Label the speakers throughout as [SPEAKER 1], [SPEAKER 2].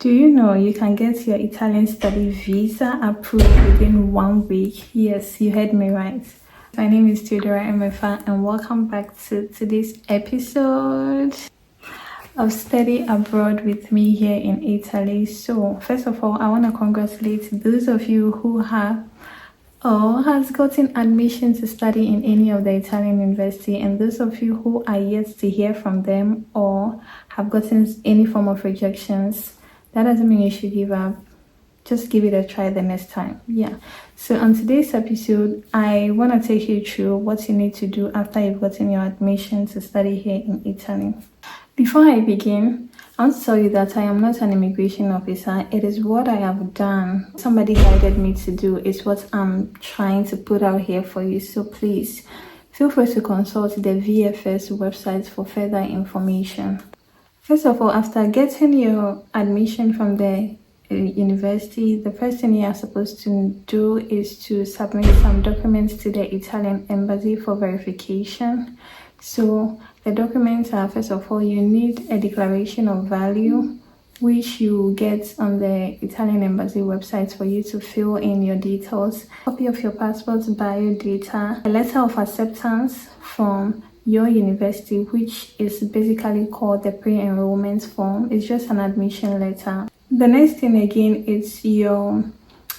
[SPEAKER 1] Do you know you can get your Italian study visa approved within 1 week? Yes, you heard me right. My name is Theodora Emefa and welcome back to today's episode of Study Abroad with me here in Italy. So first of all, I want to congratulate those of you who have or has gotten admission to study in any of the Italian university, and those of you who are yet to hear from them or have gotten any form of rejections. That doesn't mean you should give up. Just give it a try the next time. Yeah. So on today's episode, I want to take you through what you need to do after you've gotten your admission to study here in Italy. Before I begin, I want to tell you that I am not an immigration officer. It is what I have done. Somebody guided me to do. It's what I'm trying to put out here for you. So please, feel free to consult the VFS website for further information. First of all, after getting your admission from the university, the first thing you are supposed to do is to submit some documents to the Italian embassy for verification. So the documents are, first of all, you need a declaration of value, which you get on the Italian embassy website for you to fill in your details, copy of your passport, bio data, a letter of acceptance from your university, which is basically called the pre-enrollment form. It's just an admission letter. The next thing again is your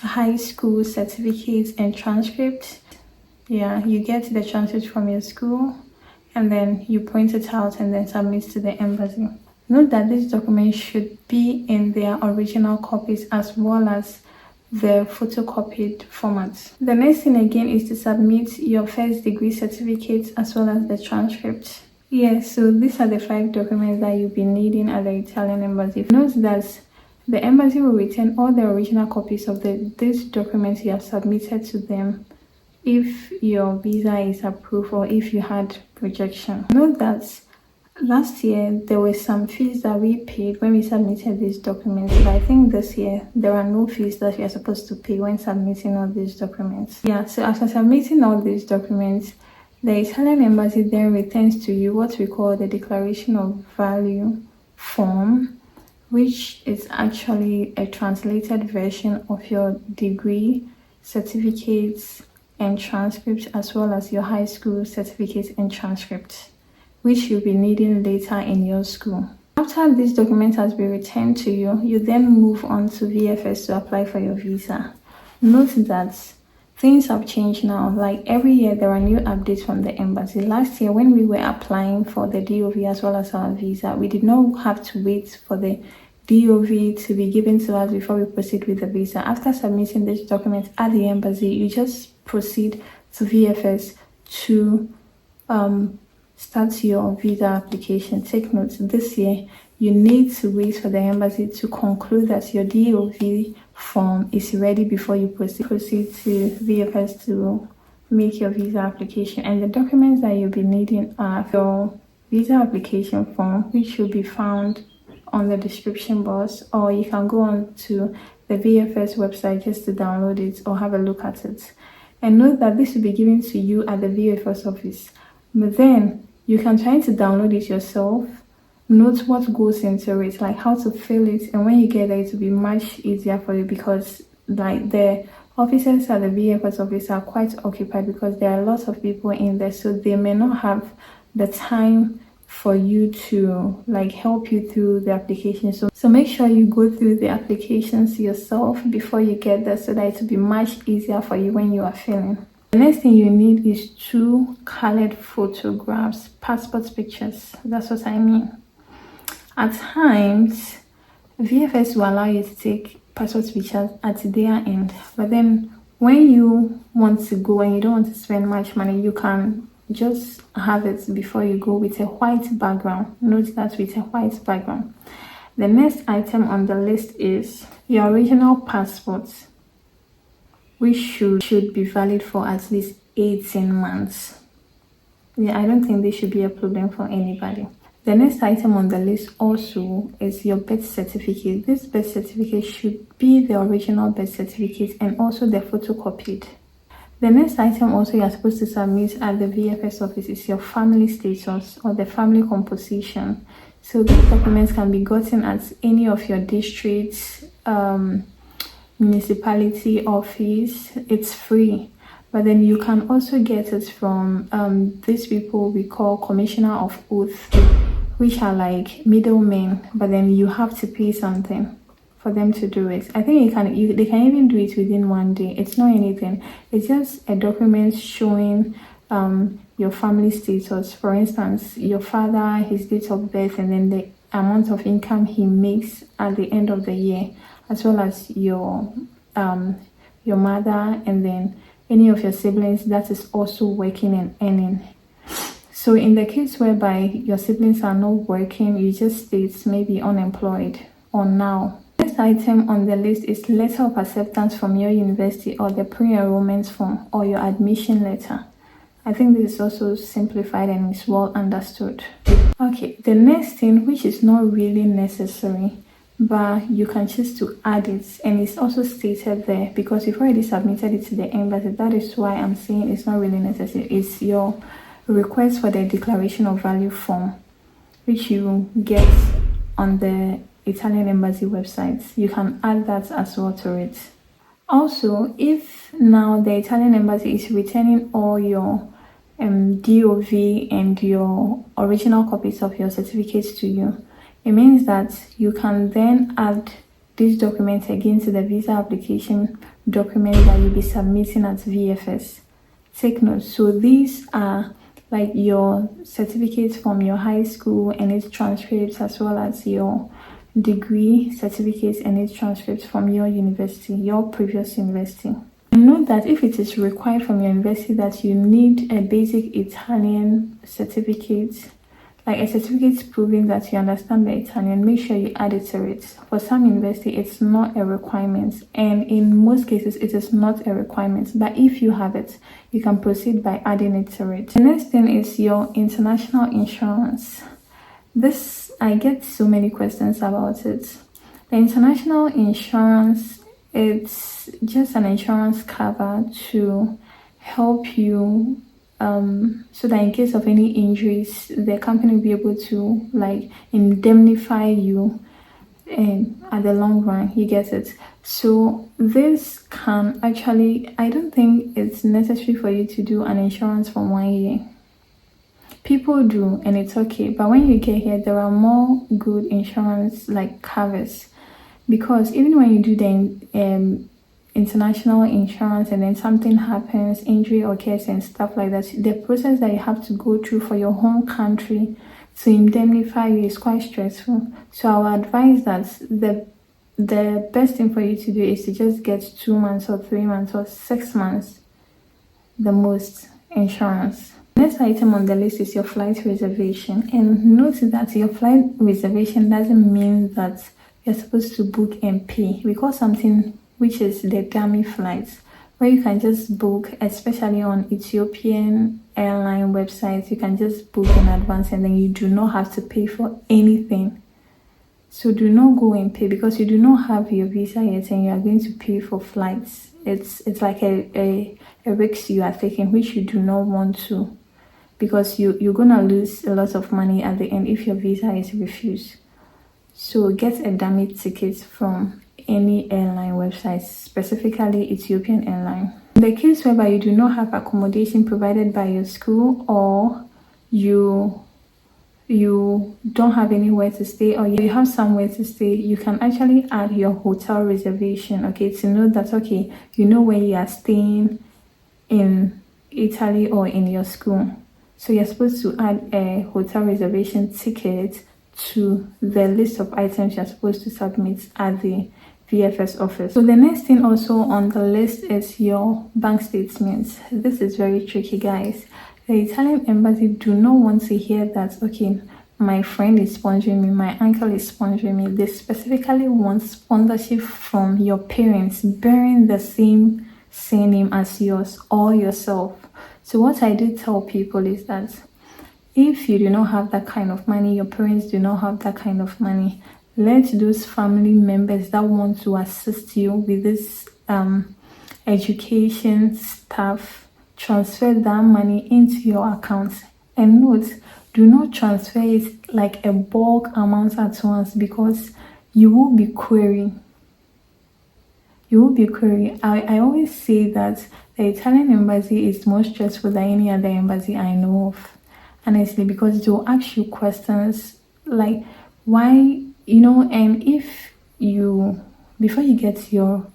[SPEAKER 1] high school certificate and transcript. Yeah, you get the transcript from your school and then you print it out and then submit to the embassy. Note that these documents should be in their original copies as well as the photocopied format. The next thing again is to submit your first degree certificate as well as the transcript. Yes, so these are the 5 documents that you'll be needing at the Italian embassy. Note that the embassy will return all the original copies of these documents you have submitted to them if your visa is approved or if you had rejection. Note that last year there were some fees that we paid when we submitted these documents, but I think this year there are no fees that you are supposed to pay when submitting all these documents. Yeah, so after submitting all these documents, the Italian embassy then returns to you what we call the declaration of value form, which is actually a translated version of your degree, certificates, and transcripts, as well as your high school certificates and transcripts, which you'll be needing later in your school. After this document has been returned to you, you then move on to VFS to apply for your visa. Note that things have changed now. Like every year, there are new updates from the embassy. Last year, when we were applying for the DOV as well as our visa, we did not have to wait for the DOV to be given to us before we proceed with the visa. After submitting these documents at the embassy, you just proceed to VFS to start your visa application. Take note, this year you need to wait for the embassy to conclude that your DOV form is ready before you proceed to VFS to make your visa application. And the documents that you'll be needing are your visa application form, which will be found on the description box, or you can go on to the VFS website just to download it or have a look at it. And note that this will be given to you at the VFS office, but then you can try to download it yourself. Note what goes into it, like how to fill it, and when you get there it will be much easier for you because like the officers at the VFS office are quite occupied because there are lots of people in there, so they may not have the time for you to like help you through the application. So make sure you go through the applications yourself before you get there so that it will be much easier for you when you are filling. The next thing you need is 2 colored photographs, passport pictures. That's what I mean. At times, VFS will allow you to take passport pictures at their end, but then when you want to go and you don't want to spend much money, you can just have it before you go with a white background. Note that with a white background. The next item on the list is your original passport, which should be valid for at least 18 months. Yeah, I don't think this should be a problem for anybody. The next item on the list also is your birth certificate. This birth certificate should be the original birth certificate and also the photocopied. The next item also you are supposed to submit at the VFS office is your family status or the family composition. So these documents can be gotten at any of your districts, municipality office. It's free. But then you can also get it from these people we call Commissioner of Oath, which are like middlemen, but then you have to pay something for them to do it. I think they can even do it within 1 day. It's not anything. It's just a document showing your family status. For instance, your father, his date of birth, and then the amount of income he makes at the end of the year, as well as your mother, and then any of your siblings that is also working and earning. So in the case whereby your siblings are not working, you just state maybe unemployed or now. The next item on the list is letter of acceptance from your university or the pre-enrollment form or your admission letter. I think this is also simplified and is well understood. Okay, the next thing, which is not really necessary, but you can choose to add it, and it's also stated there because you've already submitted it to the embassy. That is why I'm saying it's not really necessary. It's your request for the declaration of value form, which you get on the Italian embassy website. You can add that as well to it. Also, if now the Italian embassy is returning all your DOV and your original copies of your certificates to you, it means that you can then add these documents again to the visa application document that you'll be submitting at VFS. Take note. So these are like your certificates from your high school and its transcripts, as well as your degree certificates and its transcripts from your university, your previous university. And note that if it is required from your university that you need a basic Italian certificate, like a certificate proving that you understand the Italian, make sure you add it to it. For some university, it's not a requirement, and in most cases, it is not a requirement. But if you have it, you can proceed by adding it to it. The next thing is your international insurance. This, I get so many questions about it. The international insurance, it's just an insurance cover to help you so that in case of any injuries, the company will be able to like indemnify you at the long run. You get it? So this can actually, I don't think it's necessary for you to do an insurance for 1 year. People do, and it's okay. But when you get here, there are more good insurance like covers, because even when you do the international insurance and then something happens, injury occurs and stuff like that, the process that you have to go through for your home country to indemnify you is quite stressful. So I would advise that the best thing for you to do is to just get 2 months or 3 months or 6 months, the most, insurance. Next item on the list is your flight reservation, and note that your flight reservation doesn't mean that you're supposed to book and pay. We call something which is the dummy flights, where you can just book, especially on Ethiopian airline websites, you can just book in advance and then you do not have to pay for anything. So do not go and pay because you do not have your visa yet and you are going to pay for flights. It's like a risk you are taking, which you do not want to, because you're gonna lose a lot of money at the end if your visa is refused. So get a dummy ticket from any airline website, specifically Ethiopian airline. In the case whereby you do not have accommodation provided by your school, or you don't have anywhere to stay, or you have somewhere to stay, you can actually add your hotel reservation, okay, to know that, okay, you know where you are staying in Italy or in your school. So you're supposed to add a hotel reservation ticket to the list of items you're supposed to submit at the VFS office. So the next thing also on the list is your bank statements. This is very tricky, guys. The Italian embassy do not want to hear that, okay, my friend is sponsoring me, my uncle is sponsoring me. They specifically want sponsorship from your parents bearing the same surname as yours or yourself. So what I do tell people is that if you do not have that kind of money, your parents do not have that kind of money, let those family members that want to assist you with this education stuff transfer that money into your account. And note, do not transfer it like a bulk amount at once, because you will be querying. I always say that the Italian embassy is more stressful than any other embassy I know of, honestly, because they'll ask you questions like why, and if you, before you get your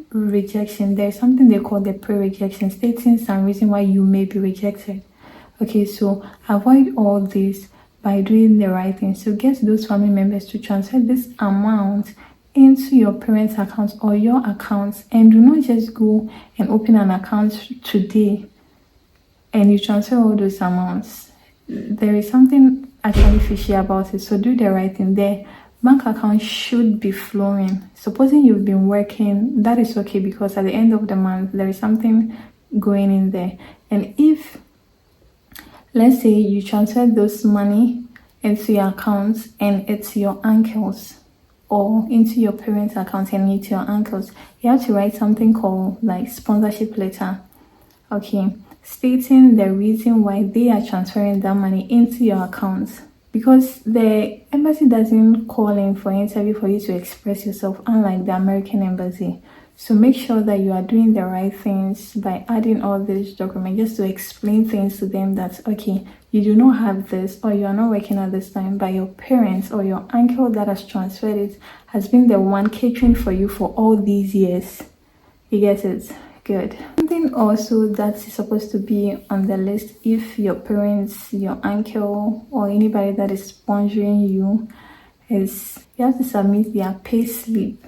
[SPEAKER 1] rejection, there's something they call the pre-rejection, stating some reason why you may be rejected. Okay, so avoid all this by doing the right thing. So get those family members to transfer this amount into your parents' accounts or your accounts, and do not just go and open an account today and you transfer all those amounts. There is something actually fishy about it, so do the right thing. Their bank account should be flowing. Supposing you've been working, that is okay, because at the end of the month there is something going in there. And if, let's say, you transfer those money into your accounts and it's your uncle's, or into your parents' account and into your uncle's, you have to write something called like sponsorship letter, okay, stating the reason why they are transferring that money into your accounts. Because the embassy doesn't call in for an interview for you to express yourself, unlike the American embassy. So make sure that you are doing the right things by adding all these documents, just to explain things to them that, okay, you do not have this, or you are not working at this time, but your parents or your uncle that has transferred it has been the one catering for you for all these years. You get it? Good. Something also that is supposed to be on the list, if your parents, your uncle, or anybody that is sponsoring you, is you have to submit their pay slip.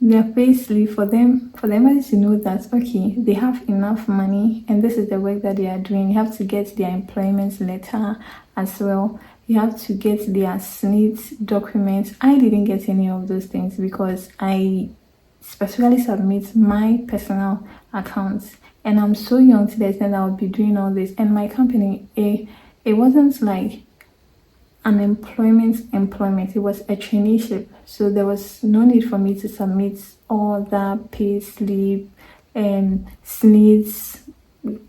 [SPEAKER 1] Their pay slip for them, for the embassy to know that, okay, they have enough money and this is the work that they are doing. You have to get their employment letter as well. You have to get their SNIT documents. I didn't get any of those things because I specifically submit my personal accounts, and I'm so young to the extent that I'll be doing all this. And my company, it wasn't like an employment, it was a traineeship, so there was no need for me to submit all that pay slip and SNITs.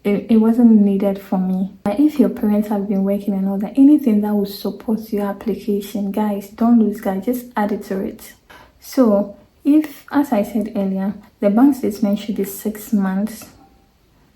[SPEAKER 1] It wasn't needed for me. But if your parents have been working and all that, anything that will support your application, guys, don't lose guys, just add it to it. So if, as I said earlier, the bank statement should be 6 months,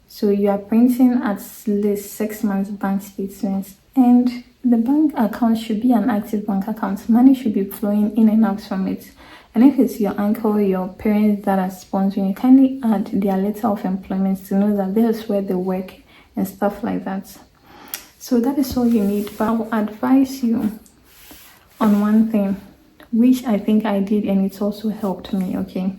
[SPEAKER 1] so you are printing at least 6 months bank statements, and the bank account should be an active bank account. Money should be flowing in and out from it. And if it's your uncle, your parents that are sponsoring, you kindly add their letter of employment to know that this is where they work and stuff like that. So that is all you need. But I will advise you on one thing, which I think I did and it's also helped me, okay?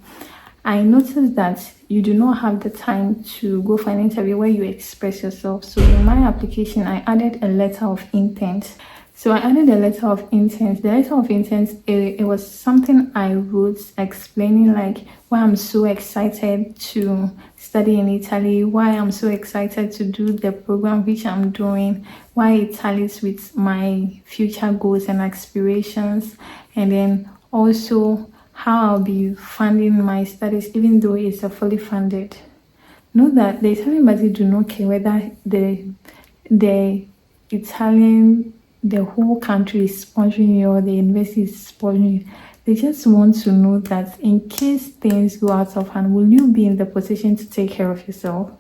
[SPEAKER 1] I noticed that you do not have the time to go for an interview where you express yourself. So in my application, I added a letter of intent. So I added a letter of intent. The letter of intent, it was something I wrote explaining like why I'm so excited to study in Italy, why I'm so excited to do the program which I'm doing, why it tallies with my future goals and aspirations, and then also how I'll be funding my studies even though it's a fully funded. Know that the Italian embassy do not care whether the whole country is sponsoring you or the university is sponsoring you. They just want to know that in case things go out of hand, will you be in the position to take care of yourself?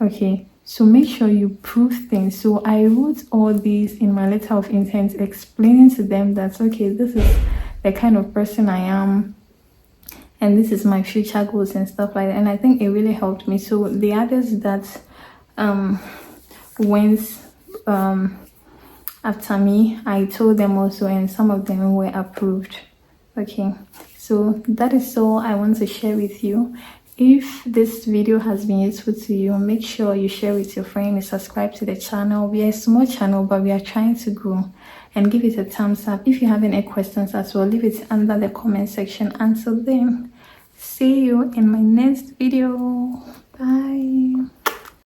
[SPEAKER 1] Okay, so make sure you prove things. So I wrote all these in my letter of intent, explaining to them that, okay, this is the kind of person I am, and this is my future goals and stuff like that. And I think it really helped me. So the others that went after me, I told them also, and some of them were approved. Okay, so that is all I want to share with you. If this video has been useful to you, make sure you share with your friend and subscribe to the channel. We are a small channel, but we are trying to grow. And give it a thumbs up. If you have any questions as well, leave it under the comment section. Until then, see you in my next video. Bye.